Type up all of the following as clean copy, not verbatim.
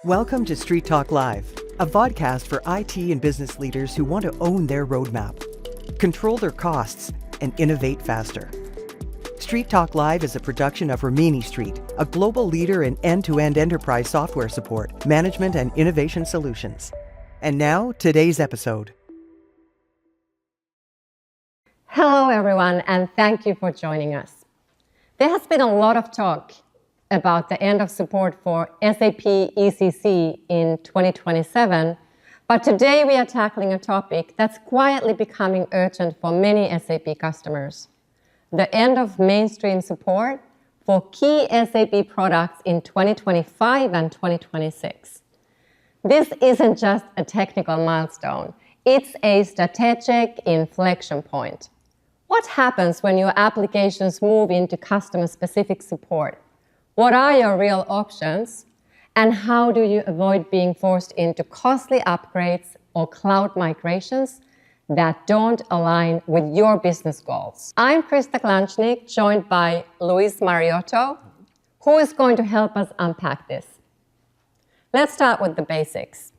Welcome to Street Talk Live, a vodcast for IT and business leaders who want to own their roadmap, control their costs, and innovate faster. Street Talk Live is a production of Rimini Street, a global leader in end-to-end enterprise software support, management, and innovation solutions. And now, today's episode. Hello, everyone, and thank you for joining us. There has been a lot of talk about the end of support for SAP ECC in 2027, but today we are tackling a topic that's quietly becoming urgent for many SAP customers: the end of mainstream support for key SAP products in 2025 and 2026. This isn't just a technical milestone, it's a strategic inflection point. What happens when your applications move into customer-specific support? What are your real options? And how do you avoid being forced into costly upgrades or cloud migrations that don't align with your business goals? I'm Krista Glantschnig, joined by Luiz Mariotto, who is going to help us unpack this. Let's start with the basics.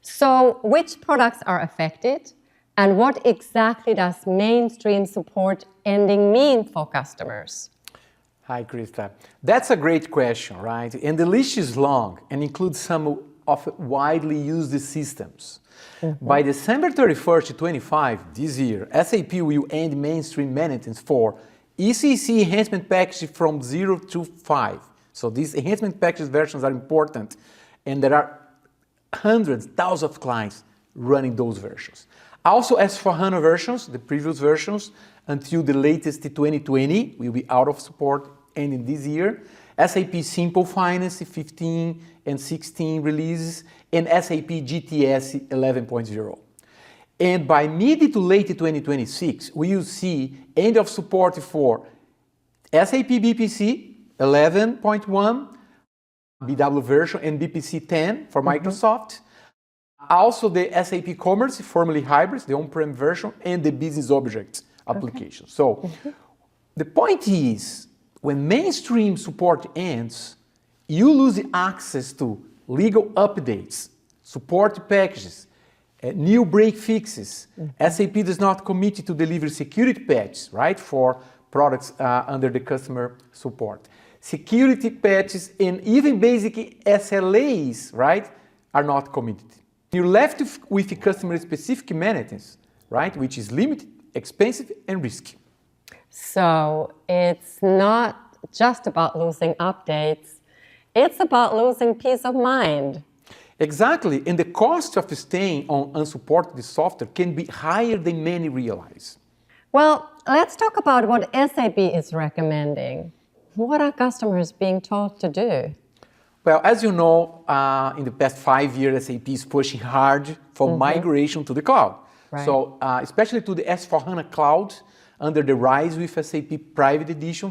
So, which products are affected? And what exactly does mainstream support ending mean for customers? Hi, Krista. That's a great question, right? And the list is long and includes some of widely used systems. By December 31st, 2025, this year, SAP will end mainstream maintenance for ECC enhancement package from 0 to 5. So these enhancement package versions are important, and there are hundreds, thousands of clients running those versions. Also, S/4HANA versions, the previous versions, until the latest 2020 will be out of support ending this year. SAP Simple Finance 15 and 16 releases, and SAP GTS 11.0. And by mid to late 2026, we will see end of support for SAP BPC 11.1, BW version, and BPC 10 for Microsoft. Also the SAP Commerce, formerly Hybrids, the on-prem version, and the BusinessObjects application. So the point is, when mainstream support ends, you lose access to legal updates, support packages, new break fixes. SAP does not commit to deliver security patches, right, for products under the customer support. Security patches and even basic SLAs, right, are not committed. You're left with customer-specific maintenance, right, which is limited, expensive, and risky. So it's not just about losing updates, it's about losing peace of mind. Exactly, and the cost of staying on unsupported software can be higher than many realize. Well, let's talk about what SAP is recommending. What are customers being told to do? Well, as you know, in the past 5 years, SAP is pushing hard for migration to the cloud. Right. So, especially to the S/4HANA cloud, under the RISE with SAP Private Edition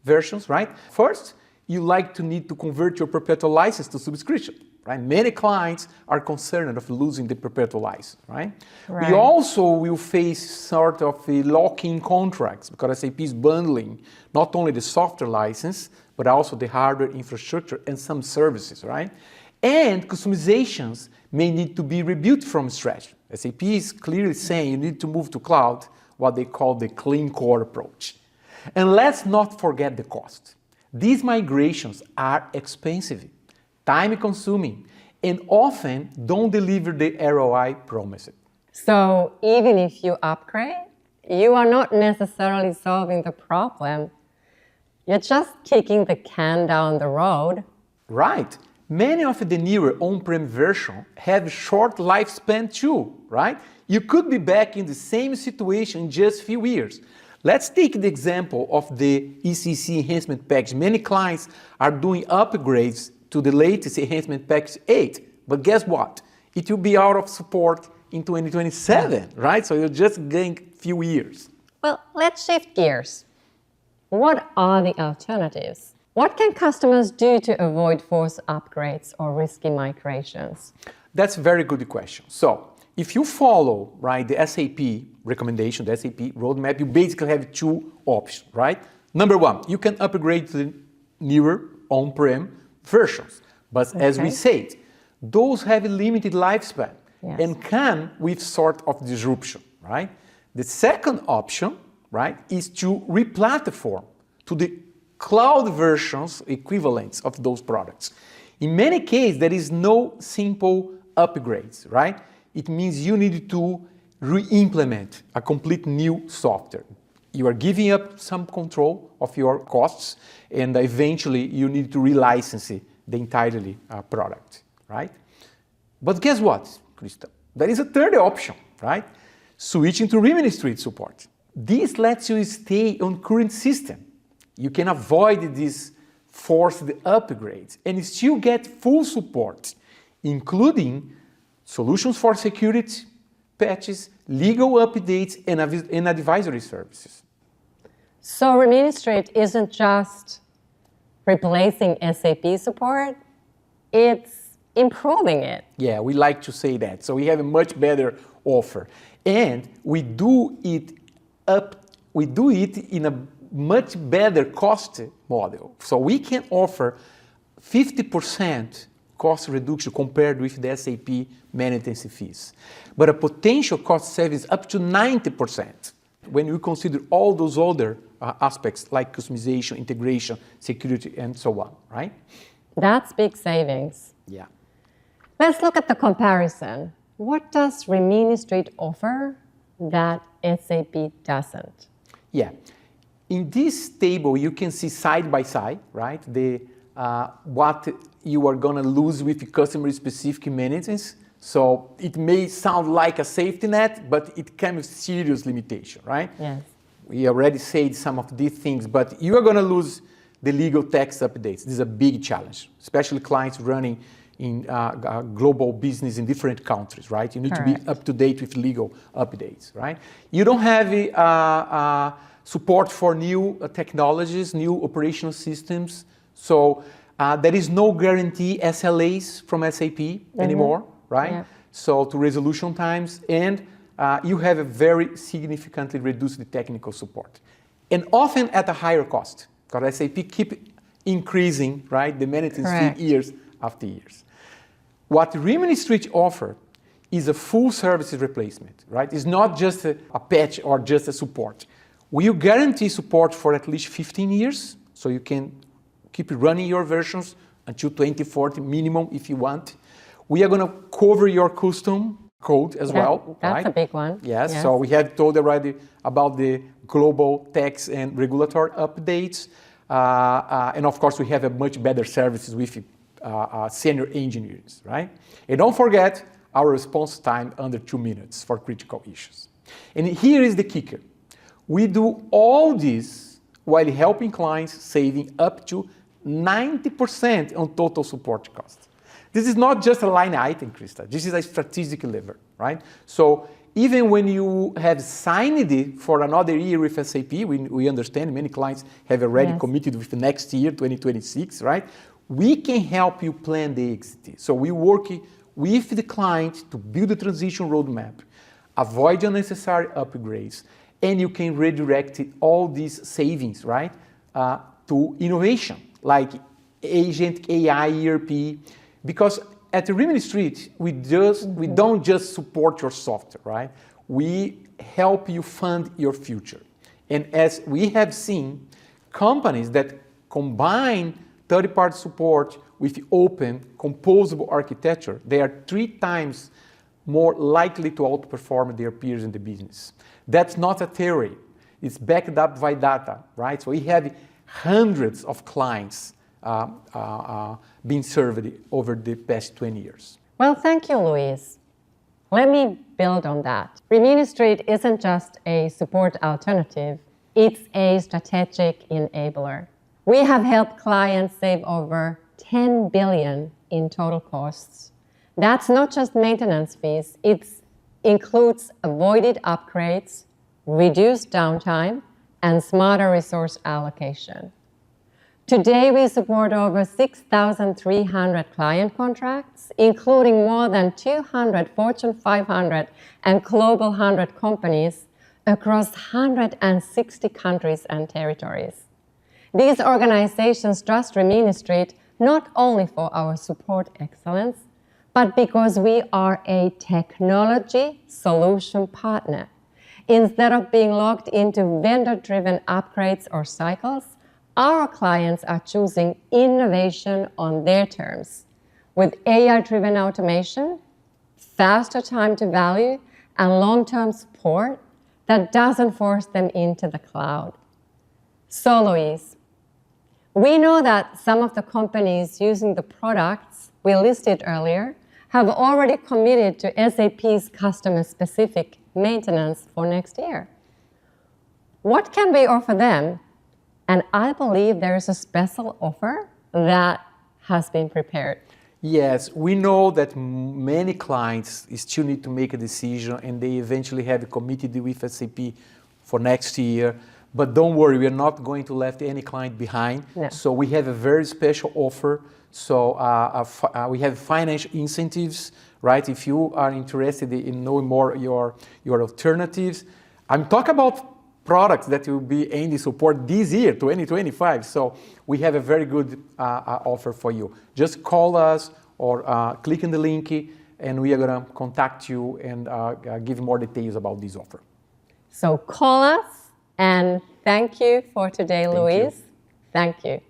versions, right? First, you need to convert your perpetual license to subscription, right? Many clients are concerned of losing the perpetual license, right? We also will face sort of lock-in contracts because SAP is bundling not only the software license, but also the hardware infrastructure and some services, right? And customizations may need to be rebuilt from scratch. SAP is clearly saying you need to move to cloud, what they call the clean core approach. And let's not forget the cost. These migrations are expensive, time-consuming, and often don't deliver the ROI promised. So even if you upgrade, you are not necessarily solving the problem. You're just kicking the can down the road. Right. Many of the newer on-prem versions have short lifespan too, right? You could be back in the same situation in just a few years. Let's take the example of the ECC enhancement package. Many clients are doing upgrades to the latest enhancement package 8, but guess what? It will be out of support in 2027, right? So you're just getting a few years. Well, let's shift gears. What are the alternatives? What can customers do to avoid forced upgrades or risky migrations? That's a very good question. So, if you follow, right, the SAP recommendation, the SAP roadmap, you basically have two options, right? Number one, you can upgrade to the newer on-prem versions. But as we said, those have a limited lifespan and come with sort of disruption, right? The second option, right, is to re-platform to the cloud versions equivalents of those products. In many cases, there is no simple upgrades, right? It means you need to re-implement a complete new software. You are giving up some control of your costs, and eventually you need to relicense the entirely product, right? But guess what, Krista? There is a third option, right? Switching to Rimini Street support. This lets you stay on current system. You can avoid these forced upgrades and still get full support, including solutions for security, patches, legal updates, and advisory services. So Rimini Street isn't just replacing SAP support, it's improving it. Yeah, we like to say that. So we have a much better offer. And we do it in a much better cost model. So we can offer 50% cost reduction compared with the SAP maintenance fees, but a potential cost savings up to 90% when you consider all those other aspects like customization, integration, security, and so on, right? That's big savings. Yeah. Let's look at the comparison. What does Rimini Street offer that SAP doesn't? Yeah. In this table, you can see side by side, right? What you are going to lose with customer-specific maintenance. So it may sound like a safety net, but it comes with serious limitation, right? Yes. We already said some of these things, but you are going to lose the legal tax updates. This is a big challenge, especially clients running in global business in different countries, right? You need to be up to date with legal updates, right? You don't have support for new technologies, new operational systems. So there is no guarantee SLAs from SAP anymore, right? Yeah. So to resolution times, and you have a very significantly reduced technical support. And often at a higher cost, because SAP keep increasing, right, the maintenance fee years after years. What Rimini Street offer is a full services replacement, right? It's not just a patch or just a support. We guarantee support for at least 15 years, so you can keep running your versions until 2040 minimum if you want. We are going to cover your custom code as well. That's right? a big one. Yes, so we have told already about the global tax and regulatory updates. And of course, we have a much better services with senior engineers, right? And don't forget our response time under 2 minutes for critical issues. And here is the kicker. We do all this while helping clients saving up to 90% on total support costs. This is not just a line item, Krista. This is a strategic lever, right? So even when you have signed it for another year with SAP, we understand many clients have already committed with the next year, 2026, right? We can help you plan the exit. So we work with the client to build a transition roadmap, avoid unnecessary upgrades, and you can redirect all these savings, right, to innovation, like agent AI, ERP, because at the Rimini Street, we don't just support your software, right? We help you fund your future. And as we have seen, companies that combine third-party support with open, composable architecture, they are 3 times more likely to outperform their peers in the business. That's not a theory. It's backed up by data, right? So we have hundreds of clients being served over the past 20 years. Well, thank you, Luiz. Let me build on that. Rimini Street isn't just a support alternative, it's a strategic enabler. We have helped clients save over 10 billion in total costs. That's not just maintenance fees, it includes avoided upgrades, reduced downtime, and smarter resource allocation. Today, we support over 6,300 client contracts, including more than 200 Fortune 500 and Global 100 companies across 160 countries and territories. These organizations trust Rimini Street not only for our support excellence, but because we are a technology solution partner. Instead of being locked into vendor-driven upgrades or cycles, our clients are choosing innovation on their terms with AI-driven automation, faster time to value, and long-term support that doesn't force them into the cloud. So, Luiz, we know that some of the companies using the products we listed earlier have already committed to SAP's customer-specific maintenance for next year. What can we offer them? And I believe there is a special offer that has been prepared. Yes, we know that many clients still need to make a decision and they eventually have committed with SAP for next year. But don't worry, we are not going to leave any client behind. No. So we have a very special offer. So we have financial incentives, right? If you are interested in knowing more your alternatives. I'm talking about products that will be ending support this year, 2025. So we have a very good offer for you. Just call us or click on the link and we are going to contact you and give more details about this offer. So call us, and thank you for today, Luiz. Thank you.